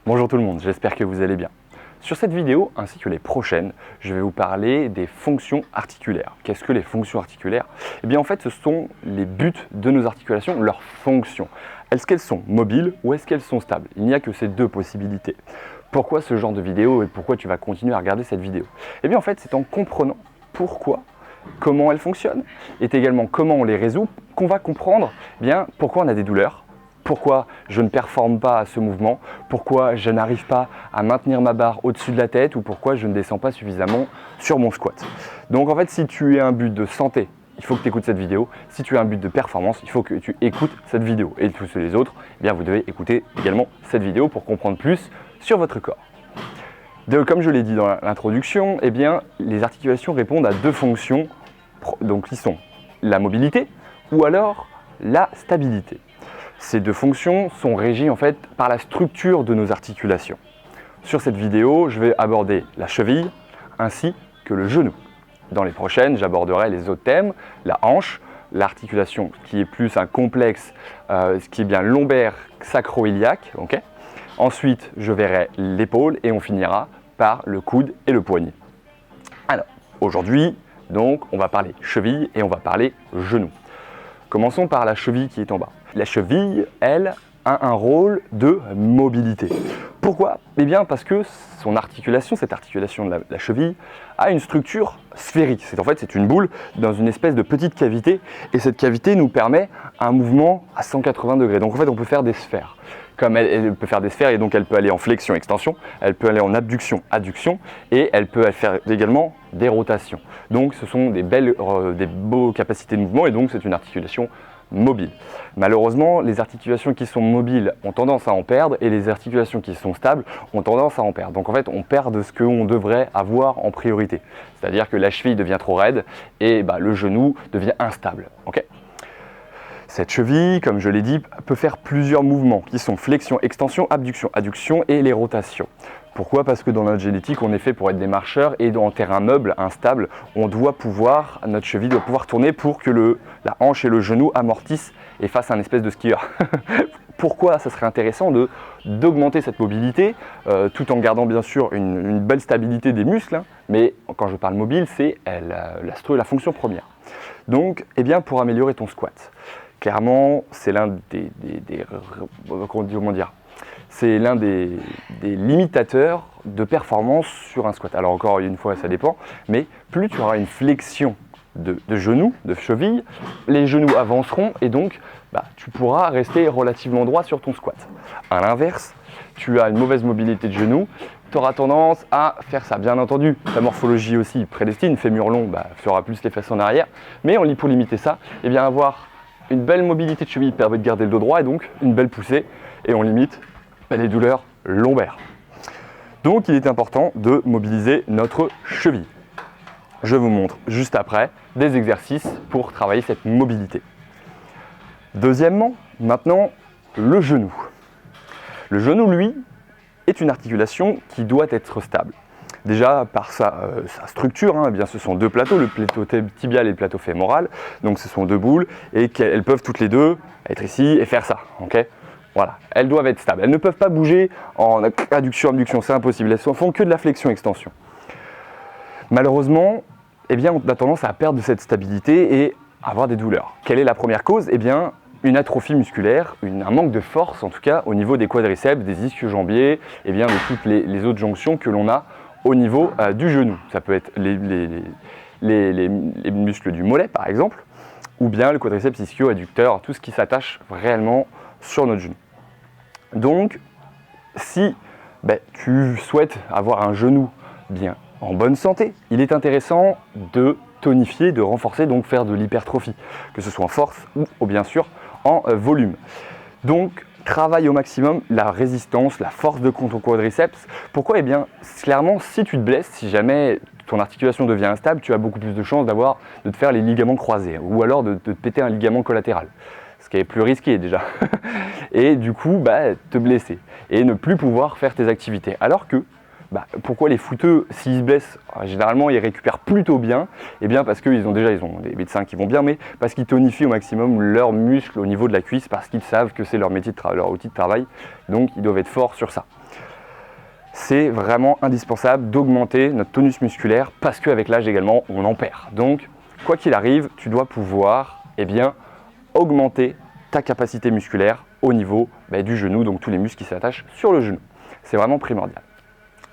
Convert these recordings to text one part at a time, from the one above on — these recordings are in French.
Bonjour tout le monde, j'espère que vous allez bien. Sur cette vidéo, ainsi que les prochaines, je vais vous parler des fonctions articulaires. Qu'est-ce que les fonctions articulaires? Eh bien en fait, ce sont les buts de nos articulations, leurs fonctions. Est-ce qu'elles sont mobiles ou est-ce qu'elles sont stables? Il n'y a que ces deux possibilités. Pourquoi ce genre de vidéo et pourquoi tu vas continuer à regarder cette vidéo? Eh bien en fait, c'est en comprenant pourquoi, comment elles fonctionnent et également comment on les résout qu'on va comprendre bien pourquoi on a des douleurs. Pourquoi je ne performe pas à ce mouvement, pourquoi je n'arrive pas à maintenir ma barre au-dessus de la tête ou pourquoi je ne descends pas suffisamment sur mon squat. Donc en fait, si tu as un but de santé, il faut que tu écoutes cette vidéo. Si tu as un but de performance, il faut que tu écoutes cette vidéo. Et tous les autres, eh bien, vous devez écouter également cette vidéo pour comprendre plus sur votre corps. Comme je l'ai dit dans l'introduction, eh bien, les articulations répondent à deux fonctions, donc qui sont la mobilité ou alors la stabilité. Ces deux fonctions sont régies en fait par la structure de nos articulations. Sur cette vidéo, je vais aborder la cheville ainsi que le genou. Dans les prochaines, j'aborderai les autres thèmes, la hanche, l'articulation qui est plus un complexe, ce qui est bien lombaire, sacro-iliaque. Okay. Ensuite, je verrai l'épaule et on finira par le coude et le poignet. Alors, aujourd'hui, donc, on va parler cheville et on va parler genou. Commençons par la cheville qui est en bas. La cheville, elle, a un rôle de mobilité. Pourquoi? Eh bien parce que son articulation, cette articulation de la cheville, a une structure sphérique. En fait, c'est une boule dans une espèce de petite cavité et cette cavité nous permet un mouvement à 180 degrés. Donc en fait, on peut faire des sphères. Comme elle peut faire des sphères et donc elle peut aller en flexion, extension, elle peut aller en abduction, adduction et elle peut faire également des rotations. Donc ce sont des beaux capacités de mouvement et donc c'est une articulation mobile. Malheureusement, les articulations qui sont mobiles ont tendance à en perdre et les articulations qui sont stables ont tendance à en perdre. Donc en fait, on perd de ce qu'on devrait avoir en priorité. C'est-à-dire que la cheville devient trop raide et le genou devient instable. Okay. Cette cheville, comme je l'ai dit, peut faire plusieurs mouvements qui sont flexion, extension, abduction, adduction et les rotations. Pourquoi? Parce que dans notre génétique, on est fait pour être des marcheurs et en terrain meuble, instable, notre cheville doit pouvoir tourner pour que la hanche et le genou amortissent et fassent un espèce de skieur. Pourquoi ça serait intéressant d'augmenter cette mobilité tout en gardant bien sûr une belle stabilité des muscles, mais quand je parle mobile, c'est la fonction première. Donc, eh bien, pour améliorer ton squat, clairement, c'est l'un c'est l'un des limitateurs de performance sur un squat. Alors encore une fois, ça dépend, mais plus tu auras une flexion de genoux, de cheville, les genoux avanceront et donc tu pourras rester relativement droit sur ton squat. À l'inverse, tu as une mauvaise mobilité de genoux, tu auras tendance à faire ça. Bien entendu, ta morphologie aussi prédestine, fémur long, fera plus les fesses en arrière, mais pour limiter ça, eh bien avoir une belle mobilité de cheville permet de garder le dos droit et donc une belle poussée et on limite les douleurs lombaires. Donc il est important de mobiliser notre cheville. Je vous montre juste après des exercices pour travailler cette mobilité. Deuxièmement, maintenant, le genou. Le genou, lui, est une articulation qui doit être stable. Déjà par sa structure, eh bien, ce sont deux plateaux, le plateau tibial et le plateau fémoral. Donc ce sont deux boules et elles peuvent toutes les deux être ici et faire ça. Okay, voilà, elles doivent être stables. Elles ne peuvent pas bouger en adduction, abduction, c'est impossible. Elles ne font que de la flexion, extension. Malheureusement, eh bien, on a tendance à perdre de cette stabilité et à avoir des douleurs. Quelle est la première cause? Eh bien, une atrophie musculaire, un manque de force en tout cas au niveau des quadriceps, des ischio-jambiers, et bien de toutes les autres jonctions que l'on a au niveau du genou. Ça peut être les muscles du mollet par exemple, ou bien le quadriceps ischio-adducteur, tout ce qui s'attache réellement sur notre genou. Donc, si tu souhaites avoir un genou bien en bonne santé, il est intéressant de tonifier, de renforcer, donc faire de l'hypertrophie, que ce soit en force ou bien sûr en volume. Donc, travaille au maximum la résistance, la force de ton quadriceps. Pourquoi? Eh bien, clairement, si tu te blesses, si jamais ton articulation devient instable, tu as beaucoup plus de chances de te faire les ligaments croisés ou alors de te péter un ligament collatéral. Ce qui est plus risqué déjà. Et du coup, te blesser et ne plus pouvoir faire tes activités. Alors que, pourquoi les footeux, s'ils se blessent, généralement ils récupèrent plutôt bien? Eh bien parce qu'ils ont des médecins qui vont bien, mais parce qu'ils tonifient au maximum leurs muscles au niveau de la cuisse, parce qu'ils savent que c'est leur outil de travail, donc ils doivent être forts sur ça. c'est vraiment indispensable d'augmenter notre tonus musculaire parce qu'avec l'âge également, on en perd. Donc, quoi qu'il arrive, tu dois pouvoir augmenter ta capacité musculaire au niveau du genou, donc tous les muscles qui s'attachent sur le genou. C'est vraiment primordial.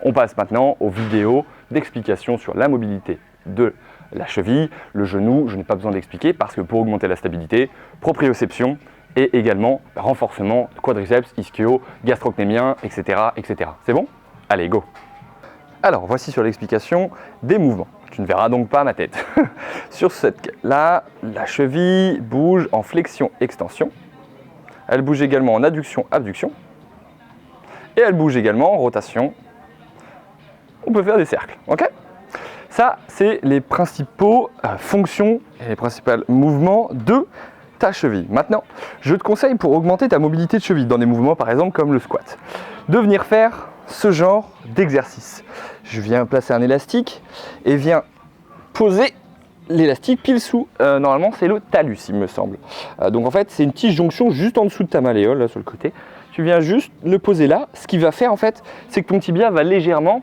On passe maintenant aux vidéos d'explication sur la mobilité de la cheville, le genou, je n'ai pas besoin d'expliquer parce que pour augmenter la stabilité, proprioception et également renforcement quadriceps, ischio, gastrocnémien, etc. etc. C'est bon? Allez, go! Alors, voici sur l'explication des mouvements. Tu ne verras donc pas ma tête. Sur cette-là, la cheville bouge en flexion-extension. Elle bouge également en adduction-abduction. Et elle bouge également en rotation. On peut faire des cercles, ok? Ça, c'est les principaux fonctions et les principaux mouvements de ta cheville. Maintenant, je te conseille pour augmenter ta mobilité de cheville dans des mouvements par exemple comme le squat, de venir faire ce genre d'exercice. Je viens placer un élastique et viens poser l'élastique pile sous, normalement c'est le talus il me semble. Donc en fait c'est une petite jonction juste en dessous de ta malléole là sur le côté. Tu viens juste le poser là. Ce qui va faire en fait, c'est que ton tibia va légèrement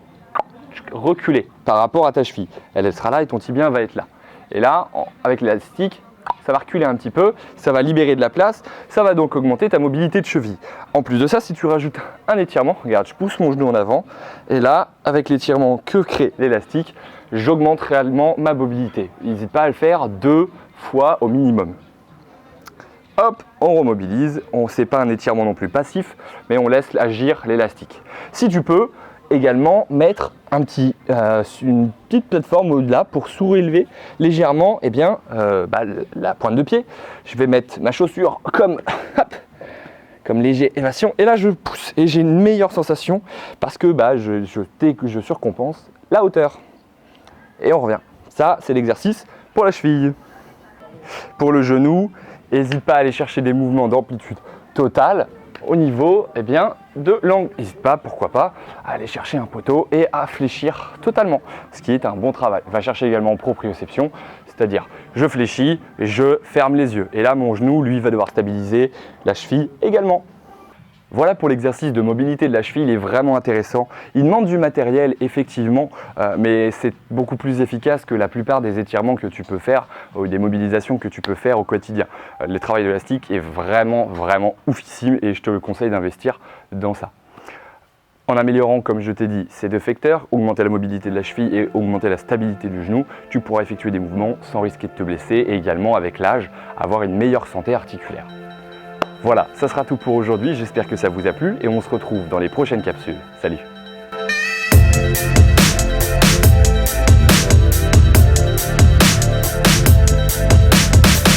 reculer par rapport à ta cheville. Elle sera là et ton tibia va être là. Et là, avec l'élastique, ça va reculer un petit peu, ça va libérer de la place, ça va donc augmenter ta mobilité de cheville. En plus de ça, si tu rajoutes un étirement, regarde, je pousse mon genou en avant, et là, avec l'étirement que crée l'élastique, j'augmente réellement ma mobilité. N'hésite pas à le faire 2 fois au minimum. Hop, on remobilise, c'est pas un étirement non plus passif, mais on laisse agir l'élastique. Si tu peux, également mettre une petite plateforme au-delà pour soulever légèrement la pointe de pied. Je vais mettre ma chaussure comme léger élévation et là je pousse et j'ai une meilleure sensation parce que je surcompense la hauteur. Et on revient. Ça, c'est l'exercice pour la cheville. Pour le genou, n'hésite pas à aller chercher des mouvements d'amplitude totale au niveau de l'angle. N'hésite pas, pourquoi pas, à aller chercher un poteau et à fléchir totalement, ce qui est un bon travail. Va chercher également proprioception, c'est-à-dire je fléchis, je ferme les yeux. Et là, mon genou, lui, va devoir stabiliser la cheville également. Voilà pour l'exercice de mobilité de la cheville, il est vraiment intéressant. Il demande du matériel effectivement, mais c'est beaucoup plus efficace que la plupart des étirements que tu peux faire ou des mobilisations que tu peux faire au quotidien. Le travail de l'élastique est vraiment oufissime et je te le conseille d'investir dans ça. En améliorant, comme je t'ai dit, ces deux facteurs, augmenter la mobilité de la cheville et augmenter la stabilité du genou, tu pourras effectuer des mouvements sans risquer de te blesser et également avec l'âge, avoir une meilleure santé articulaire. Voilà, ça sera tout pour aujourd'hui, j'espère que ça vous a plu et on se retrouve dans les prochaines capsules. Salut!